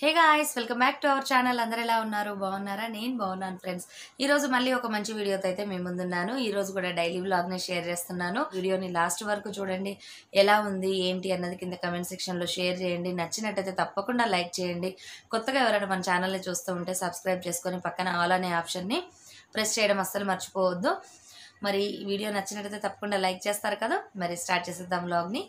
Hey guys, welcome back to our channel. అందరు ఎలా ఉన్నారు? బాగున్నారా? నేను బాగున్నాను ఫ్రెండ్స్. ఈ రోజు మళ్ళీ ఒక మంచి వీడియోతో అయితే మేము ముందున్నాను. ఈ రోజు కూడా డైలీ వ్లాగ్ ని షేర్ చేస్తున్నాను. వీడియోని లాస్ట్ వరకు చూడండి. ఎలా ఉంది ఏంటి అన్నది కింద కమెంట్ సెక్షన్ లో షేర్ చేయండి. నచ్చినట్టయితే తప్పకుండా లైక్ చేయండి. కొత్తగా ఎవరైనా మన ఛానల్ ని చూస్తూ ఉంటే సబ్స్క్రైబ్ చేసుకొని పక్కన ఆల్ అనే ఆప్షన్ ని ప్రెస్ చేయడం అస్సలు మర్చిపోవద్దు. మరి ఈ వీడియో నచ్చినట్టయితే తప్పకుండా లైక్ చేస్తారు కదా. మరి స్టార్ట్ చేసేద్దాం వ్లాగ్ ని.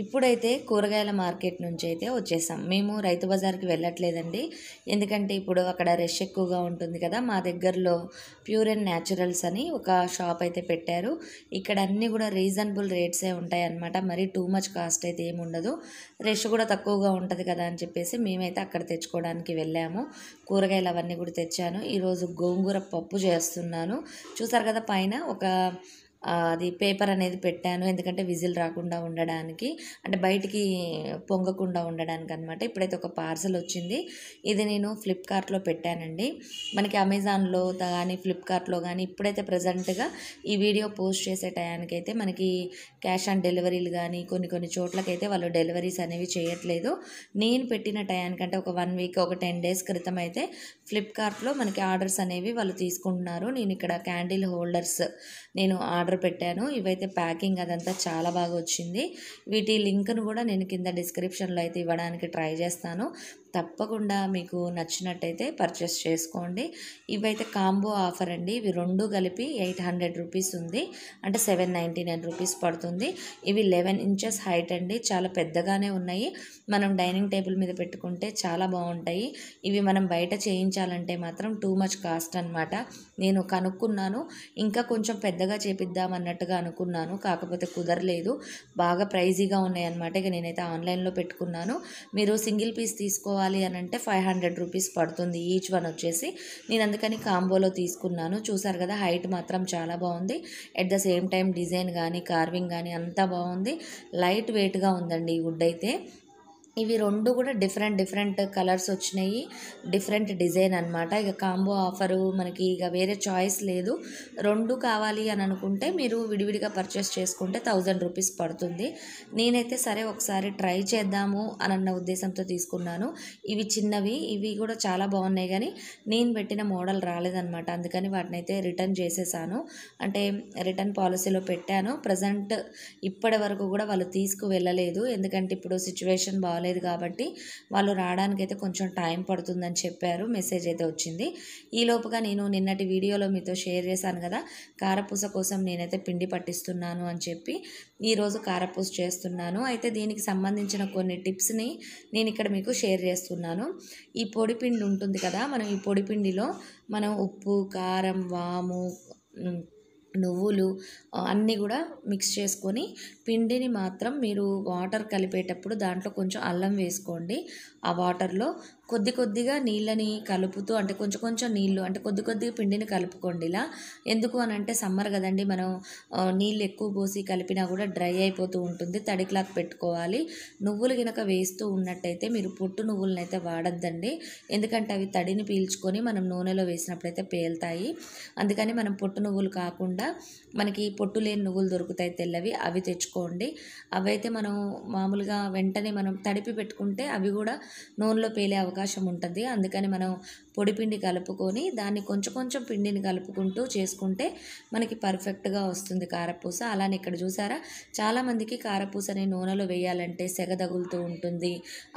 ఇప్పుడైతే కూరగాయల మార్కెట్ నుంచి అయితే వచ్చేసాం. మేము రైతు బజార్కి వెళ్ళట్లేదండి, ఎందుకంటే ఇప్పుడు అక్కడ రష్ ఎక్కువగా ఉంటుంది కదా. మా దగ్గరలో ప్యూర్ అండ్ న్యాచురల్స్ అని ఒక షాప్ అయితే పెట్టారు. ఇక్కడ అన్నీ కూడా రీజనబుల్ రేట్సే ఉంటాయి అన్నమాట. మరీ టూ మచ్ కాస్ట్ అయితే ఏమి ఉండదు. రష్ కూడా తక్కువగా ఉంటుంది కదా అని చెప్పేసి మేమైతే అక్కడ తెచ్చుకోవడానికి వెళ్ళాము. కూరగాయలు అవన్నీ కూడా తెచ్చాను. ఈరోజు గోంగూర పప్పు చేస్తున్నాను. చూసారు కదా, పైన ఒక అది పేపర్ అనేది పెట్టాను, ఎందుకంటే విజిల్ రాకుండా ఉండడానికి, అంటే బయటికి పొంగకుండా ఉండడానికి అనమాట. ఇప్పుడైతే ఒక పార్సల్ వచ్చింది. ఇది నేను ఫ్లిప్కార్ట్లో పెట్టానండి. మనకి అమెజాన్లో కానీ ఫ్లిప్కార్ట్లో కానీ ఇప్పుడైతే ప్రజెంట్గా ఈ వీడియో పోస్ట్ చేసే టయానికైతే మనకి క్యాష్ ఆన్ డెలివరీలు కానీ కొన్ని చోట్లకైతే వాళ్ళు డెలివరీస్ అనేవి చేయట్లేదు. నేను పెట్టిన టయానికంటే ఒక 1 వీక్ ఒక 10 డేస్ క్రితం అయితే ఫ్లిప్కార్ట్లో మనకి ఆర్డర్స్ అనేవి వాళ్ళు తీసుకుంటున్నారు. నేను ఇక్కడ క్యాండిల్ హోల్డర్స్ నేను ఆర్డర్ పెట్టాను. ఇవైతే ప్యాకింగ్ అదంతా చాలా బాగా వచ్చింది. వీటి లింక్ను కూడా నేను కింద డిస్క్రిప్షన్లో అయితే ఇవ్వడానికి ట్రై చేస్తాను. తప్పకుండా మీకు నచ్చినట్టయితే పర్చేస్ చేసుకోండి. ఇవైతే కాంబో ఆఫర్ అండి. ఇవి రెండు కలిపి 800 రూపీస్ ఉంది, అంటే 799 రూపీస్ పడుతుంది. ఇవి 11 ఇంచెస్ హైట్ అండి, చాలా పెద్దగానే ఉన్నాయి. మనం డైనింగ్ టేబుల్ మీద పెట్టుకుంటే చాలా బాగుంటాయి. ఇవి మనం బయట చేయించాలంటే మాత్రం టూ మచ్ కాస్ట్ అనమాట. నేను కనుక్కున్నాను, ఇంకా కొంచెం పెద్దగా చేపిద్దాం అన్నట్టుగా అనుకున్నాను, కాకపోతే కుదరలేదు. బాగా ప్రైజీగా ఉన్నాయి అన్నమాట. ఇక నేనైతే ఆన్లైన్లో పెట్టుకున్నాను. మీరు సింగిల్ పీస్ తీసుకోవాలి కావాలి అని అంటే 500 రూపీస్ పడుతుంది ఈచ్ వన్ వచ్చేసి. నేను అందుకని కాంబోలో తీసుకున్నాను. చూసారు కదా, హైట్ మాత్రం చాలా బాగుంది. At the same time design కానీ కార్వింగ్ కానీ అంతా బాగుంది. లైట్ వెయిట్గా ఉందండి ఈ వుడ్ అయితే. ఇవి 2 కూడా డిఫరెంట్ కలర్స్ వచ్చినాయి, డిఫరెంట్ డిజైన్ అనమాట. ఇక కాంబో ఆఫరు మనకి ఇక వేరే చాయిస్ లేదు. 2 కావాలి అని అనుకుంటే మీరు విడివిడిగా పర్చేస్ చేసుకుంటే 1000 రూపీస్ పడుతుంది. నేనైతే సరే ఒకసారి ట్రై చేద్దాము అన్న ఉద్దేశంతో తీసుకున్నాను. ఇవి చిన్నవి, ఇవి కూడా చాలా బాగున్నాయి కానీ నేను పెట్టిన మోడల్ రాలేదన్నమాట. అందుకని వాటిని అయితే రిటర్న్ చేసేసాను. అంటే రిటర్న్ పాలసీలో పెట్టాను. ప్రజెంట్ ఇప్పటి వరకు కూడా వాళ్ళు తీసుకువెళ్ళలేదు. ఎందుకంటే ఇప్పుడు సిచ్యువేషన్ బాగాలేదు కాబట్టి వాళ్ళు రావడానికైతే కొంచెం టైం పడుతుందని చెప్పారు. మెసేజ్ అయితే వచ్చింది. ఈ లోపుగా నేను నిన్నటి వీడియోలో మీతో షేర్ చేశాను కదా, కారపూస కోసం నేనైతే పిండి పట్టిస్తున్నాను అని చెప్పి ఈరోజు కారపూస చేస్తున్నాను. అయితే దీనికి సంబంధించిన కొన్ని టిప్స్ని నేను ఇక్కడ మీకు షేర్ చేస్తున్నాను. ఈ పొడి పిండి ఉంటుంది కదా, మనం ఈ పొడి పిండిలో మనం ఉప్పు, కారం, వాము, నువ్వులు అన్నీ కూడా మిక్స్ చేసుకొని పిండిని మాత్రం మీరు వాటర్ కలిపేటప్పుడు దాంట్లో కొంచెం అల్లం వేసుకోండి. ఆ వాటర్లో కొద్దిగా నీళ్ళని కలుపుతూ, అంటే కొంచెం నీళ్ళు, అంటే కొద్దిగా పిండిని కలుపుకోండి ఇలా. ఎందుకు అని అంటే సమ్మర్ కదండి, మనం నీళ్ళు ఎక్కువ పోసి కలిపినా కూడా డ్రై అయిపోతూ ఉంటుంది. తడి క్లాత్ పెట్టుకోవాలి. నువ్వులు గినక వేస్తూ ఉన్నట్టయితే మీరు పొట్టు నువ్వులను అయితే వాడద్దండి. ఎందుకంటే అవి తడిని పీల్చుకొని మనం నూనెలో వేసినప్పుడైతే పేలుతాయి. అందుకని మనం పొట్టు నువ్వులు కాకుండా మనకి పొట్టు లేని నువ్వులు దొరుకుతాయి తెల్లవి, అవి తెచ్చుకోండి. అవైతే మనం మామూలుగా వెంటనే మనం తడిపి పెట్టుకుంటే అవి కూడా నూనెలో పేలే అవకాశం ఉంటుంది. అందుకని మనం పొడిపిండి కలుపుకొని దాన్ని కొంచెం పిండిని కలుపుకుంటూ చేసుకుంటే మనకి పర్ఫెక్ట్గా వస్తుంది కారపూస. అలానే ఇక్కడ చూసారా, చాలామందికి కారపూసని నూనెలో వేయాలంటే సెగ తగులుతూ ఉంటుంది.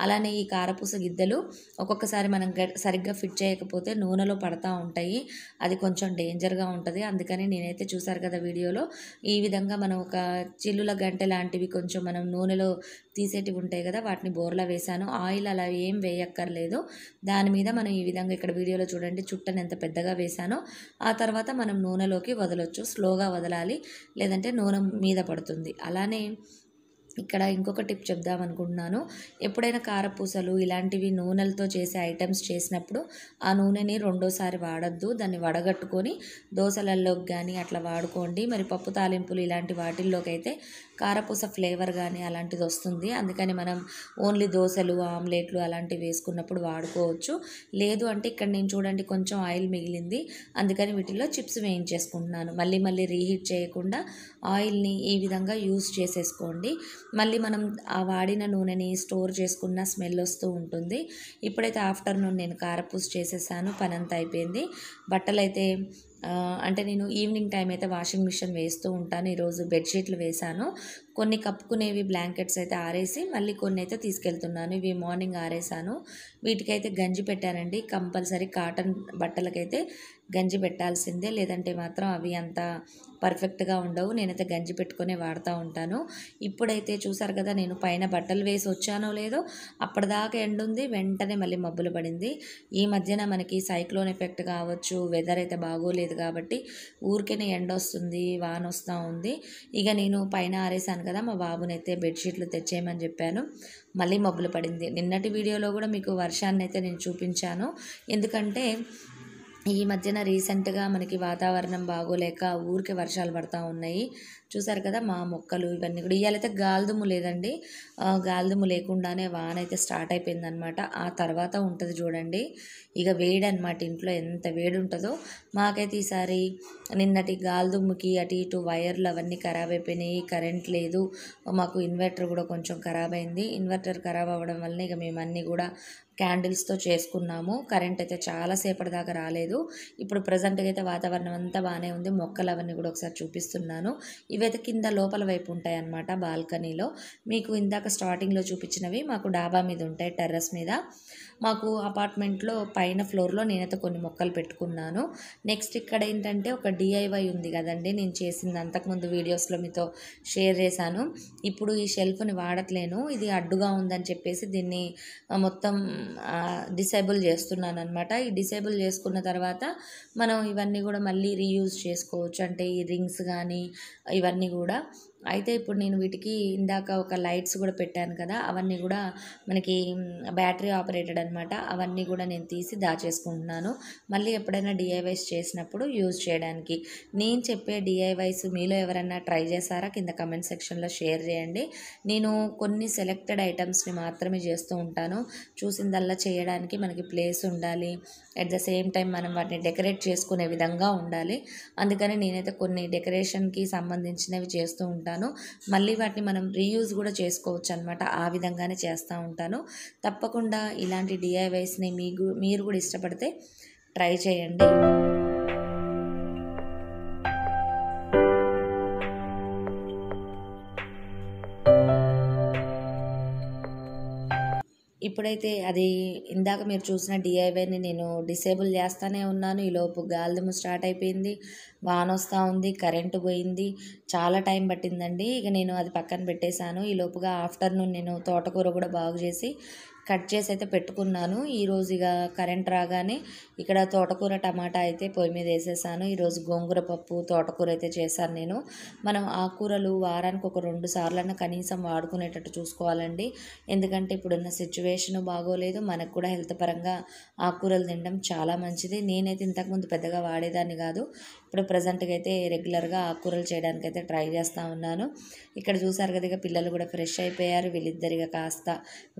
అలానే ఈ కారపూస గిద్దలు ఒక్కొక్కసారి మనం సరిగ్గా ఫిట్ చేయకపోతే నూనెలో పడతా ఉంటాయి. అది కొంచెం డేంజర్గా ఉంటుంది. అందుకని నేనైతే చూసారు కదా వీడియోలో, ఈ విధంగా మనం ఒక చిల్లుల గంటె లాంటివి కొంచెం మనం నూనెలో తీసేటివి ఉంటాయి కదా, వాటిని బోర్లా వేశాను. ఆయిల్ అలా ఏం వేయక్కర్లేదు. దాని మీద మనం ఈ విధంగా ఇక్కడ వీడియోలో చూడండి చుట్టని ఎంత పెద్దగా వేశానో. ఆ తర్వాత మనం నూనెలోకి వదలొచ్చు. స్లోగా వదలాలి, లేదంటే నూనె మీద పడుతుంది. అలానే ఇక్కడ ఇంకొక టిప్ చెప్దాం అనుకుంటున్నాను. ఎప్పుడైనా కారపూసలు ఇలాంటివి నూనెలతో చేసే ఐటమ్స్ చేసినప్పుడు ఆ నూనెని రెండోసారి వాడద్దు. దాన్ని వడగట్టుకొని దోశలలోకి కానీ అట్లా వాడుకోండి. మరి పప్పు తాలింపులు ఇలాంటి వాటిల్లోకి అయితే కారపూస ఫ్లేవర్ కానీ అలాంటిది వస్తుంది. అందుకని మనం ఓన్లీ దోశలు, ఆమ్లెట్లు అలాంటివి వేసుకున్నప్పుడు వాడుకోవచ్చు. లేదు అంటే ఇక్కడ నేను చూడండి కొంచెం ఆయిల్ మిగిలింది, అందుకని వీటిలో చిప్స్ వేయించేసుకుంటున్నాను. మళ్ళీ రీహీట్ చేయకుండా ఆయిల్ని ఈ విధంగా యూస్ చేసేసుకోండి. మళ్ళీ మనం ఆ వాడిన నూనెని స్టోర్ చేసుకున్న స్మెల్ వస్తూ ఉంటుంది. ఇప్పుడైతే ఆఫ్టర్నూన్ నేను కారపూస చేసేసాను, పని అంతా అయిపోయింది. బట్టలు అయితే అంటే నేను ఈవినింగ్ టైం అయితే వాషింగ్ మిషన్ వేస్తూ ఉంటాను. ఈరోజు బెడ్షీట్లు వేశాను. కొన్ని కప్పుకునేవి బ్లాంకెట్స్ అయితే ఆరేసి మళ్ళీ కొన్ని అయితే తీసుకెళ్తున్నాను. ఇవి మార్నింగ్ ఆరేసాను. వీటికైతే గంజి పెట్టానండి. కంపల్సరీ కాటన్ బట్టలకైతే గంజి పెట్టాల్సిందే, లేదంటే మాత్రం అవి అంత పర్ఫెక్ట్గా ఉండవు. నేనైతే గంజి పెట్టుకునే వాడుతూ ఉంటాను. ఇప్పుడైతే చూసారు కదా, నేను పైన బట్టలు వేసి వచ్చానో లేదో అప్పటిదాకా ఎండ ఉంది, వెంటనే మళ్ళీ మబ్బులు పడింది. ఈ మధ్యన మనకి సైక్లోన్ ఎఫెక్ట్ కావచ్చు, వెదర్ అయితే బాగోలేదు కాబట్టి ఊరికేనే ఎండ వస్తుంది, వాన వస్తూ ఉంది. ఇక నేను పైన ఆరేసాను కదా, మా బాబునైతే బెడ్షీట్లు తెచ్చేయమని చెప్పాను. మళ్ళీ మబ్బులు పడింది. నిన్నటి వీడియోలో కూడా మీకు వర్షాన్ని అయితే నేను చూపించాను. ఎందుకంటే ఈ మధ్యన రీసెంట్గా మనకి వాతావరణం బాగోలేక ఊరికే వర్షాలు పడుతూ ఉన్నాయి. చూసారు కదా, మా మొక్కలు ఇవన్నీ కూడా. ఇవాళైతే గాలిదుమ్ము లేదండి, గాలిదుమ్ము లేకుండానే వాన అయితే స్టార్ట్ అయిపోయిందనమాట. ఆ తర్వాత ఉంటుంది చూడండి ఇక వేడి అనమాట. ఇంట్లో ఎంత వేడి ఉంటుందో. మాకైతే ఈసారి నిన్నటి గాలిదుమ్ముకి అటు ఇటు వైర్లు అవన్నీ ఖరాబ్ అయిపోయినాయి. కరెంట్ లేదు. మాకు ఇన్వర్టర్ కూడా కొంచెం ఖరాబ్ అయింది. ఇన్వర్టర్ ఖరాబ్ అవ్వడం వల్ల ఇక మేము అన్నీ కూడా క్యాండిల్స్తో చేసుకున్నాము. కరెంట్ అయితే చాలాసేపటి దాకా రాలేదు. ఇప్పుడు ప్రజెంట్గా అయితే వాతావరణం అంతా బాగానే ఉంది. మొక్కలు అవన్నీ కూడా ఒకసారి చూపిస్తున్నాను. ఇవైతే కింద లోపల వైపు ఉంటాయి అన్నమాట, బాల్కనీలో. మీకు ఇందాక స్టార్టింగ్లో చూపించినవి మాకు డాబా మీద ఉంటాయి, టెర్రస్ మీద. మాకు అపార్ట్మెంట్లో పైన ఫ్లోర్లో నేనైతే కొన్ని మొక్కలు పెట్టుకున్నాను. నెక్స్ట్ ఇక్కడ ఏంటంటే ఒక DIY ఉంది కదండి, నేను చేసింది అంతకుముందు వీడియోస్లో మీతో షేర్ చేశాను. ఇప్పుడు ఈ షెల్ఫ్ని వాడట్లేను, ఇది అడ్డుగా ఉందని చెప్పేసి దీన్ని మొత్తం డిసేబుల్ చేస్తున్నాను అనమాట. ఈ డిసేబుల్ చేసుకున్న తర్వాత మనం ఇవన్నీ కూడా మళ్ళీ రీయూజ్ చేసుకోవచ్చు. అంటే ఈ రింగ్స్ కానీ ఇవన్నీ కూడా అయితే ఇప్పుడు నేను వీటికి ఇందాక ఒక లైట్స్ కూడా పెట్టాను కదా, అవన్నీ కూడా మనకి బ్యాటరీ ఆపరేటెడ్ అనమాట. అవన్నీ కూడా నేను తీసి దాచేసుకుంటున్నాను, మళ్ళీ ఎప్పుడైనా డిఐవైస్ చేసినప్పుడు యూజ్ చేయడానికి. నేను చెప్పే డిఐవైస్ మీలో ఎవరైనా ట్రై చేశారా? కింద కమెంట్ సెక్షన్లో షేర్ చేయండి. నేను కొన్ని సెలెక్టెడ్ ఐటమ్స్ని మాత్రమే చేస్తూ ఉంటాను. చూసిందల్లా చేయడానికి మనకి ప్లేస్ ఉండాలి, అట్ ద సేమ్ టైం మనం వాటిని డెకరేట్ చేసుకునే విధంగా ఉండాలి. అందుకని నేనైతే కొన్ని డెకరేషన్కి సంబంధించినవి చేస్తూ ఉంటాను. మళ్ళీ వాటిని మనం రీయూజ్ కూడా చేసుకోవచ్చు అనమాట. ఆ విధంగానే చేస్తూ ఉంటాను. తప్పకుండా ఇలాంటి డిఐవైస్ని మీరు కూడా ఇష్టపడితే ట్రై చేయండి. ఇప్పుడైతే అది ఇందాక మీరు చూసిన డిఐవైని నేను డిసేబుల్ చేస్తూనే ఉన్నాను. ఈలోపు గాలిదుమ్ము స్టార్ట్ అయిపోయింది, వాన వస్తూ ఉంది, కరెంటు పోయింది, చాలా టైం పట్టిందండి. ఇక నేను అది పక్కన పెట్టేశాను. ఈలోపుగా ఆఫ్టర్నూన్ నేను తోటకూర కూడా బాగు చేసి కట్ చేసి అయితే పెట్టుకున్నాను. ఈరోజు ఇక కరెంట్ రాగానే ఇక్కడ తోటకూర టమాటా అయితే పొయ్యి మీద వేసేసాను. ఈరోజు గోంగూర పప్పు తోటకూర అయితే చేశాను నేను. మనం ఆకుకూరలు వారానికి ఒక 2 సార్లన్నా కనీసం వాడుకునేటట్టు చూసుకోవాలండి. ఎందుకంటే ఇప్పుడున్న సిచ్యువేషను బాగోలేదు, మనకు కూడా హెల్త్ పరంగా ఆకుకూరలు తినడం చాలా మంచిది. నేనైతే ఇంతకుముందు పెద్దగా వాడేదాన్ని కాదు, ఇప్పుడు ప్రజెంట్గా అయితే రెగ్యులర్గా ఆకుకూరలు చేయడానికి అయితే ట్రై చేస్తూ ఉన్నాను. ఇక్కడ చూసారు కదా, ఇక పిల్లలు కూడా ఫ్రెష్ అయిపోయారు. వీళ్ళిద్దరిగా కాస్త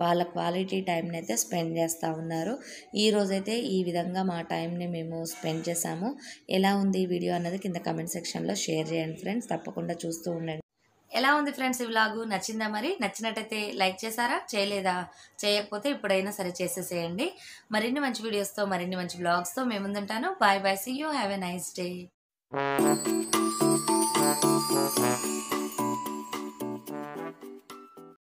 వాళ్ళ క్వాలిటీ టైంని అయితే స్పెండ్ చేస్తూ ఉన్నారు. ఈరోజైతే ఈ విధంగా మా టైంని మేము స్పెండ్ చేసాము. ఎలా ఉంది ఈ వీడియో అన్నది కింద కమెంట్ సెక్షన్లో షేర్ చేయండి ఫ్రెండ్స్. తప్పకుండా చూస్తూ ఉండండి. ఎలా ఉంది ఫ్రెండ్స్ ఈ వ్లాగు? నచ్చిందా? మరి నచ్చినట్టయితే లైక్ చేశారా? చేయలేదా? చేయకపోతే ఇప్పుడైనా సరే చేసేసేయండి. మరిన్ని మంచి వీడియోస్తో, మరిన్ని మంచి వ్లాగ్స్తో మేము ముందుంటాను. Bye bye, see you, have a nice day.